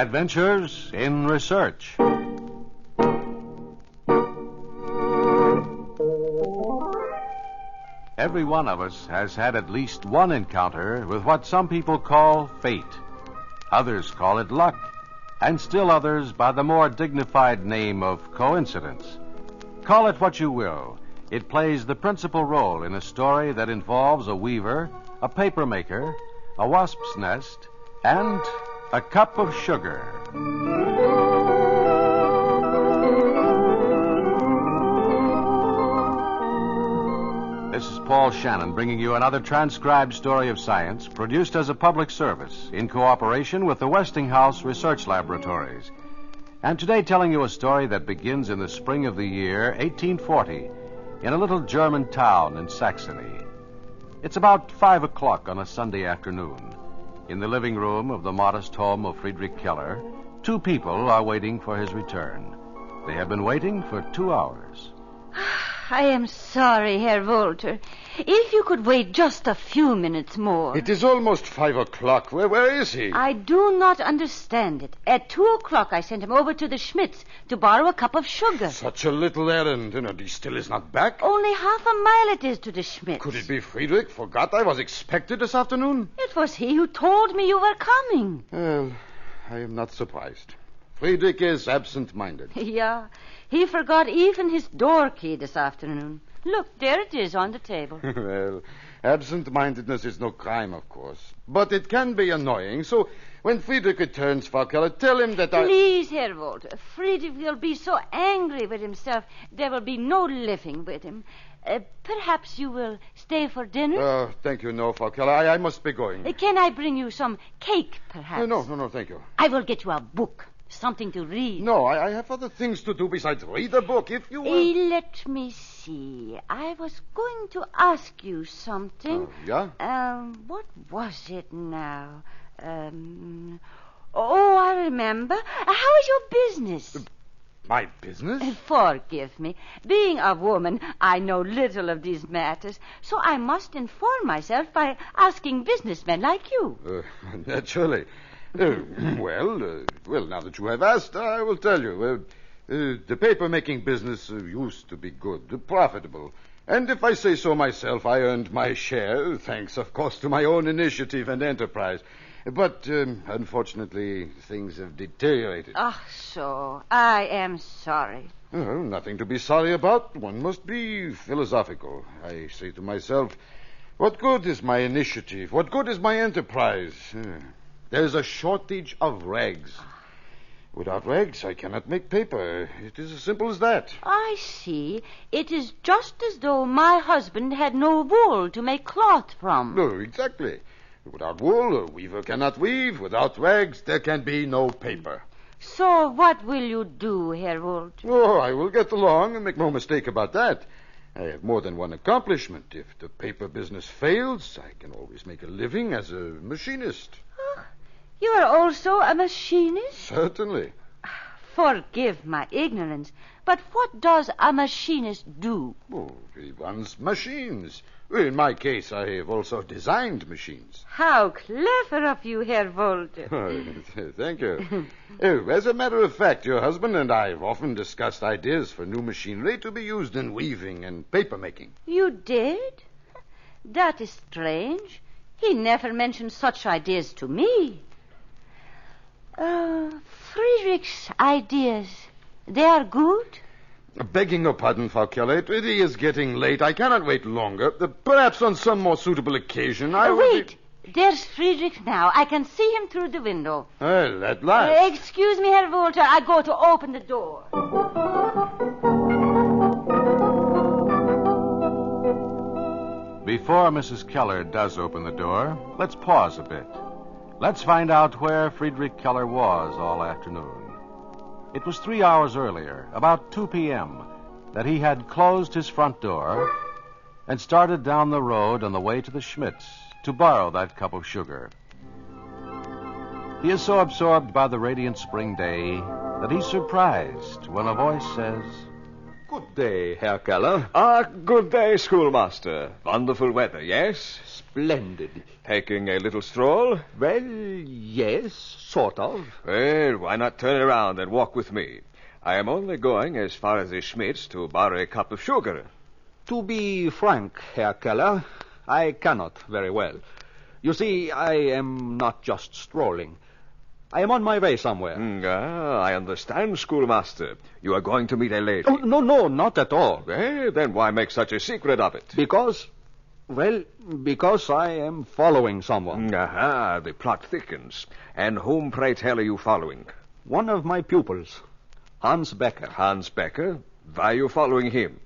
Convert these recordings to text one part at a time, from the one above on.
Adventures in Research. Every one of us has had at least one encounter with what some people call fate. Others call it luck, and still others by the more dignified name of coincidence. Call it what you will, it plays the principal role in a story that involves a weaver, a paper maker, a wasp's nest, and a cup of sugar. This is Paul Shannon bringing you another transcribed story of science produced as a public service in cooperation with the Westinghouse Research Laboratories. And today telling you a story that begins in the spring of the year 1840 in a little German town in Saxony. It's about 5 o'clock on a Sunday afternoon. In the living room of the modest home of Friedrich Keller, two people are waiting for his return. They have been waiting for 2 hours. I am sorry, Herr Wolter. If you could wait just a few minutes more. It is almost 5 o'clock. Where is he? I do not understand it. At 2 o'clock, I sent him over to the Schmidts to borrow a cup of sugar. Such a little errand, and he still is not back? Only half a mile it is to the Schmidts. Could it be Friedrich forgot I was expected this afternoon? It was he who told me you were coming. Well, I am not surprised. Friedrich is absent-minded. Yeah, he forgot even his door key this afternoon. Look, there it is on the table. Well, absent-mindedness is no crime, of course. But it can be annoying, so when Friedrich returns, Frau Keller, tell him that Please, Herr Wolter. Friedrich will be so angry with himself, there will be no living with him. Perhaps you will stay for dinner? Thank you, no, Frau Keller. I must be going. Can I bring you some cake, perhaps? No, thank you. I will get you a book. Something to read. No, I have other things to do besides read a book. If you will... Let me see. I was going to ask you something. Yeah? What was it now? I remember. How is your business? My business? Forgive me. Being a woman, I know little of these matters, so I must inform myself by asking businessmen like you. Naturally. Well, now that you have asked, I will tell you. The paper-making business used to be good, profitable. And if I say so myself, I earned my share, thanks, of course, to my own initiative and enterprise. But, unfortunately, things have deteriorated. So. I am sorry. Oh, nothing to be sorry about. One must be philosophical. I say to myself, what good is my initiative? What good is my enterprise? There's a shortage of rags. Without rags, I cannot make paper. It is as simple as that. I see. It is just as though my husband had no wool to make cloth from. No, exactly. Without wool, a weaver cannot weave. Without rags, there can be no paper. So what will you do, Herr Wolter? Oh, I will get along, and make no mistake about that. I have more than one accomplishment. If the paper business fails, I can always make a living as a machinist. You are also a machinist? Certainly. Forgive my ignorance, but what does a machinist do? Oh, he runs machines. In my case, I have also designed machines. How clever of you, Herr Wolter. Thank you. As a matter of fact, your husband and I have often discussed ideas for new machinery to be used in weaving and paper-making. You did? That is strange. He never mentioned such ideas to me. Friedrich's ideas, they are good? Begging your pardon, Frau Keller, it really is getting late. I cannot wait longer. Perhaps on some more suitable occasion I will... Wait, there's Friedrich now. I can see him through the window. Well, at last. Excuse me, Herr Wolter. I go to open the door. Before Mrs. Keller does open the door, let's pause a bit. Let's find out where Friedrich Keller was all afternoon. It was 3 hours earlier, about 2 p.m., that he had closed his front door and started down the road on the way to the Schmidts to borrow that cup of sugar. He is so absorbed by the radiant spring day that he's surprised when a voice says, Good day, Herr Keller. Good day, schoolmaster. Wonderful weather, yes? Splendid. Taking a little stroll? Well, yes, sort of. Well, why not turn around and walk with me? I am only going as far as the Schmidt's to borrow a cup of sugar. To be frank, Herr Keller, I cannot very well. You see, I am not just strolling. I am on my way somewhere. I understand, schoolmaster. You are going to meet a lady. Oh, no, not at all. Well, then why make such a secret of it? Because I am following someone. Aha, the plot thickens. And whom, pray tell, are you following? One of my pupils, Hans Becker. Hans Becker? Why are you following him?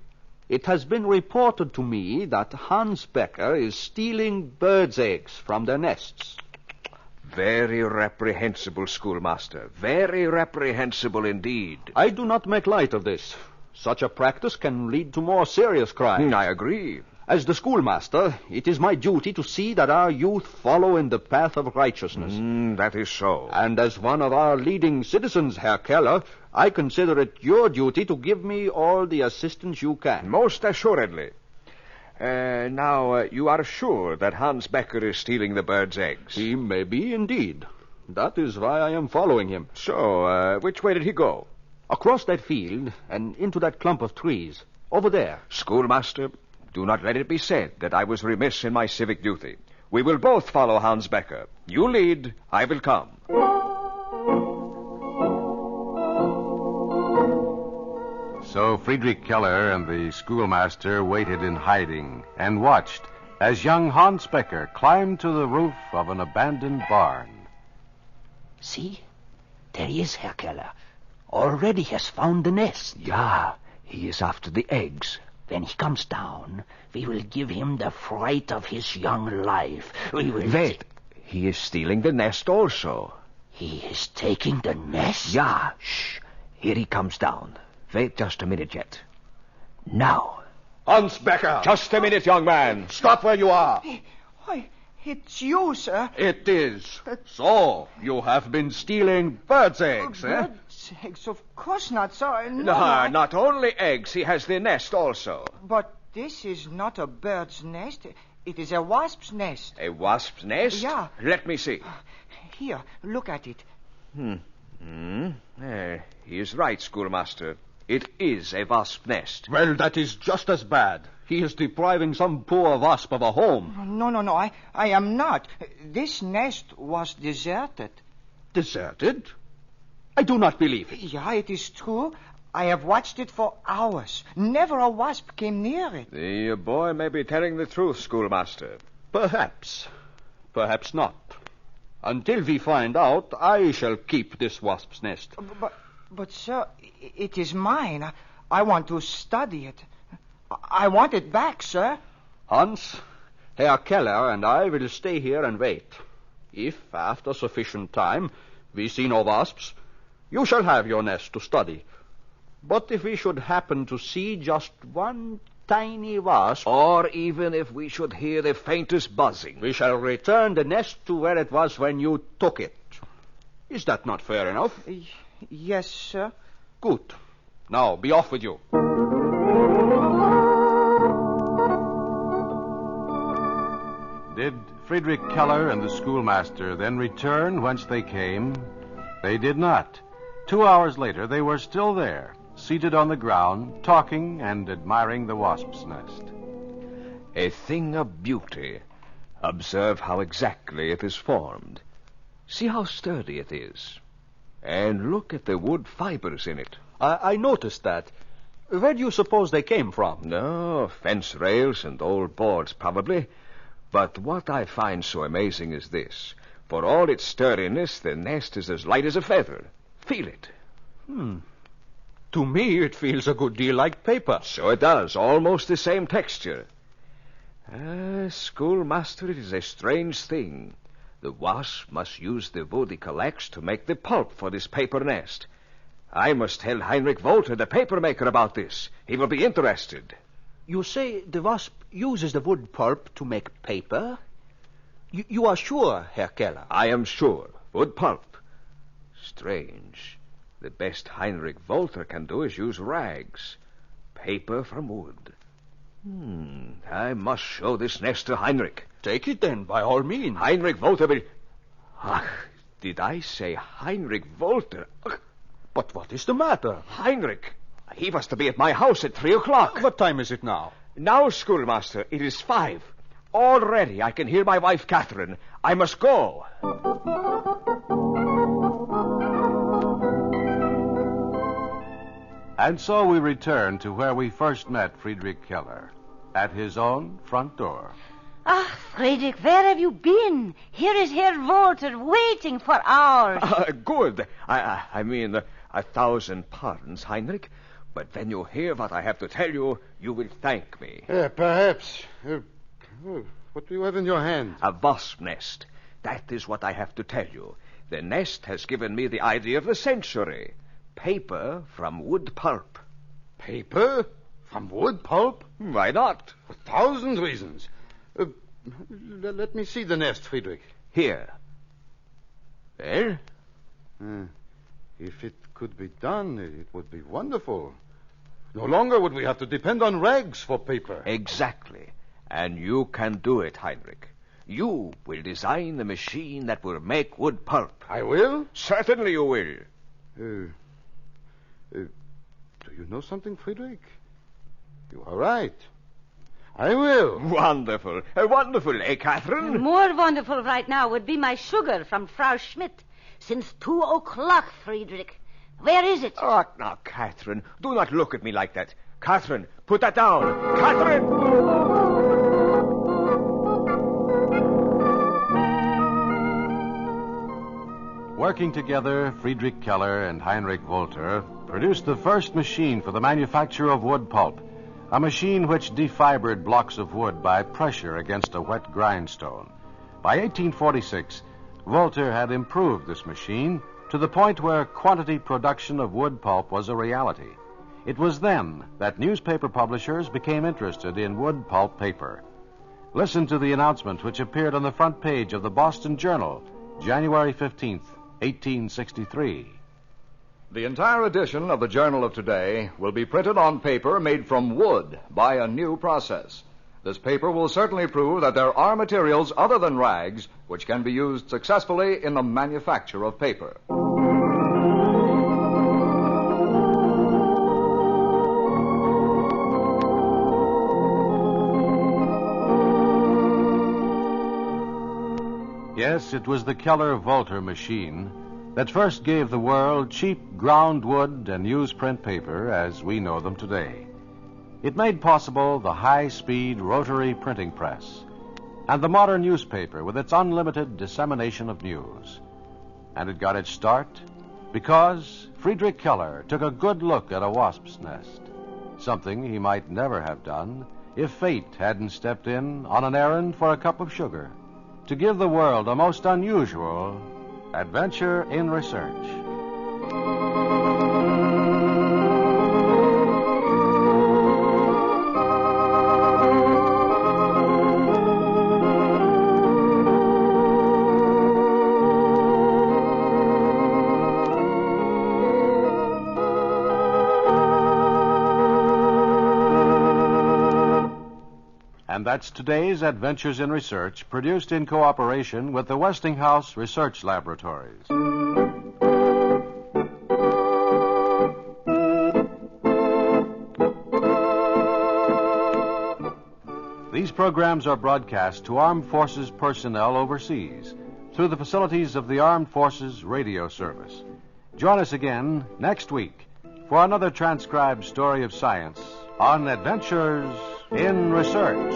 It has been reported to me that Hans Becker is stealing birds' eggs from their nests. Very reprehensible, schoolmaster. Very reprehensible indeed. I do not make light of this. Such a practice can lead to more serious crimes. I agree. As the schoolmaster, it is my duty to see that our youth follow in the path of righteousness. That is so. And as one of our leading citizens, Herr Keller, I consider it your duty to give me all the assistance you can. Most assuredly. Now, you are sure that Hans Becker is stealing the birds' eggs? He may be indeed. That is why I am following him. So, which way did he go? Across that field and into that clump of trees. Over there. Schoolmaster, do not let it be said that I was remiss in my civic duty. We will both follow Hans Becker. You lead, I will come. So Friedrich Keller and the schoolmaster waited in hiding and watched as young Hans Becker climbed to the roof of an abandoned barn. See? There he is, Herr Keller. Already has found the nest. Yeah, he is after the eggs. When he comes down, we will give him the fright of his young life. We will... Wait, he is stealing the nest also. He is taking the nest? Yeah, shh. Here he comes down. Wait just a minute yet. Now. Hans Becker! Just a minute, young man. Stop where you are. Why, it's you, sir. It is. So, you have been stealing birds' eggs, eh? Birds' eggs? Of course not, sir. No, not only eggs. He has the nest also. But this is not a bird's nest. It is a wasp's nest. A wasp's nest? Yeah. Let me see. Here, look at it. He is right, schoolmaster. It is a wasp nest. Well, that is just as bad. He is depriving some poor wasp of a home. No, I am not. This nest was deserted. Deserted? I do not believe it. Yeah, it is true. I have watched it for hours. Never a wasp came near it. The boy may be telling the truth, schoolmaster. Perhaps. Perhaps not. Until we find out, I shall keep this wasp's nest. But, sir, it is mine. I want to study it. I want it back, sir. Hans, Herr Keller and I will stay here and wait. If, after sufficient time, we see no wasps, you shall have your nest to study. But if we should happen to see just one tiny wasp... Or even if we should hear the faintest buzzing... we shall return the nest to where it was when you took it. Is that not fair enough? Yes, sir. Good. Now, be off with you. Did Friedrich Keller and the schoolmaster then return whence they came? They did not. 2 hours later, they were still there, seated on the ground, talking and admiring the wasp's nest. A thing of beauty. Observe how exactly it is formed. See how sturdy it is. And look at the wood fibers in it. I noticed that. Where do you suppose they came from? No, fence rails and old boards, probably. But what I find so amazing is this. For all its sturdiness, the nest is as light as a feather. Feel it. To me, it feels a good deal like paper. So it does. Almost the same texture. Schoolmaster, it is a strange thing. The wasp must use the wood he collects to make the pulp for this paper nest. I must tell Heinrich Wolter, the papermaker, about this. He will be interested. You say the wasp uses the wood pulp to make paper? You are sure, Herr Keller? I am sure. Wood pulp. Strange. The best Heinrich Wolter can do is use rags. Paper from wood. I must show this nest to Heinrich. Take it then, by all means. Heinrich Wolter will... Ach, did I say Heinrich Wolter? Ach, But what is the matter? Heinrich, he was to be at my house at 3 o'clock. What time is it now? Now, schoolmaster, it is 5. Already I can hear my wife, Catherine. I must go. And so we return to where we first met Friedrich Keller, at his own front door. Ah, Friedrich, where have you been? Here is Herr Walter waiting for hours. Good. I mean, 1,000 pardons, Heinrich. But when you hear what I have to tell you, you will thank me. Perhaps. What do you have in your hand? A wasp nest. That is what I have to tell you. The nest has given me the idea of the century. Paper from wood pulp. Paper? From wood pulp? Why not? For 1,000 reasons. Let me see the nest, Friedrich. Here. Well? If it could be done, it would be wonderful. No longer would we have to depend on rags for paper. Exactly. And you can do it, Heinrich. You will design the machine that will make wood pulp. I will? Certainly you will. Do you know something, Friedrich? You are right. I will. Wonderful. Wonderful, eh, Catherine? More wonderful right now would be my sugar from Frau Schmidt. Since 2 o'clock, Friedrich. Where is it? Oh, now, Catherine, do not look at me like that. Catherine, put that down. Catherine! Working together, Friedrich Keller and Heinrich Wolter produced the first machine for the manufacture of wood pulp, a machine which defibered blocks of wood by pressure against a wet grindstone. By 1846, Wolter had improved this machine to the point where quantity production of wood pulp was a reality. It was then that newspaper publishers became interested in wood pulp paper. Listen to the announcement which appeared on the front page of the Boston Journal, January 15th, 1863. The entire edition of the Journal of Today will be printed on paper made from wood by a new process. This paper will certainly prove that there are materials other than rags which can be used successfully in the manufacture of paper. Yes, it was the Keller-Wolter machine that first gave the world cheap ground wood and newsprint paper as we know them today. It made possible the high-speed rotary printing press and the modern newspaper with its unlimited dissemination of news. And it got its start because Friedrich Keller took a good look at a wasp's nest, something he might never have done if fate hadn't stepped in on an errand for a cup of sugar to give the world a most unusual adventure in research. And that's today's Adventures in Research, produced in cooperation with the Westinghouse Research Laboratories. These programs are broadcast to Armed Forces personnel overseas through the facilities of the Armed Forces Radio Service. Join us again next week for another transcribed story of science on Adventures in Research.